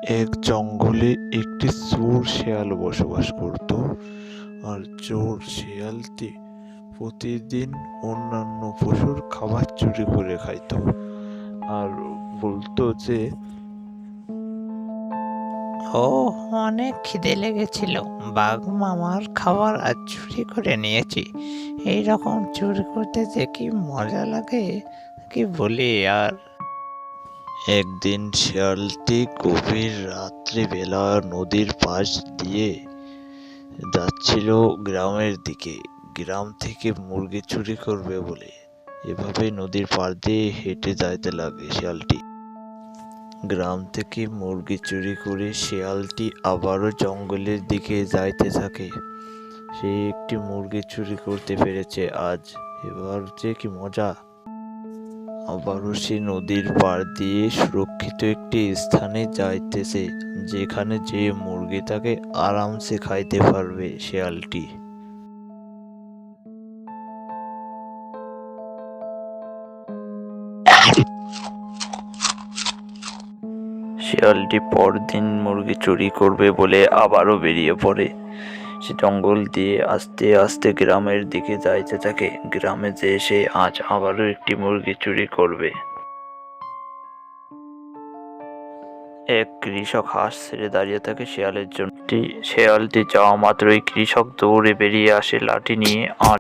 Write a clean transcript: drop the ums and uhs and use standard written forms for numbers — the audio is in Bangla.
এক জঙ্গলে একটি চোর শেয়াল বসবাস করত। আর চোর শেয়ালটি প্রতিদিন অন্যান্য পশুর খাবার চুরি করে খাইত আর বলতো যে ও, অনেক খিদে লেগেছিল। বাঘ মামার খাবার আজ চুরি করে নিয়েছি। এইরকম চুরি করতে যে কি মজা লাগে, কি বলি আর। একদিন শেয়ালটি গভীর রাত্রিবেলা নদীর পাশ দিয়ে যাচ্ছিল গ্রামের দিকে, গ্রাম থেকে মুরগি চুরি করবে বলে। এভাবে নদীর পাড় দিয়ে হেঁটে যাইতে লাগে শিয়ালটি। গ্রাম থেকে মুরগি চুরি করে শিয়ালটি আবারও জঙ্গলের দিকে যাইতে থাকে। সে একটি মুরগি চুরি করতে পেরেছে আজ। এবার যে কি মজা! আবারও সে নদীর পাড় দিয়ে সুরক্ষিত একটি স্থানে যাইতেছে, যেখানে যে মুরগিটাকে আরামসে খাইতে পারবে শেয়ালটি। শিয়ালটি পরদিন মুরগি চুরি করবে বলে আবারও বেরিয়ে পড়ে। সে জঙ্গল দিয়ে আস্তে আস্তে গ্রামের দিকে যাইতে থাকে। গ্রামে যে সে আজ আবারও একটি মুরগি চুরি করবে। এক কৃষক হাঁস ছেড়ে দাঁড়িয়ে থাকে শিয়ালের জন্য। শিয়ালটি যাওয়া মাত্রই কৃষক দৌড়ে বেরিয়ে আসে লাঠি নিয়ে আর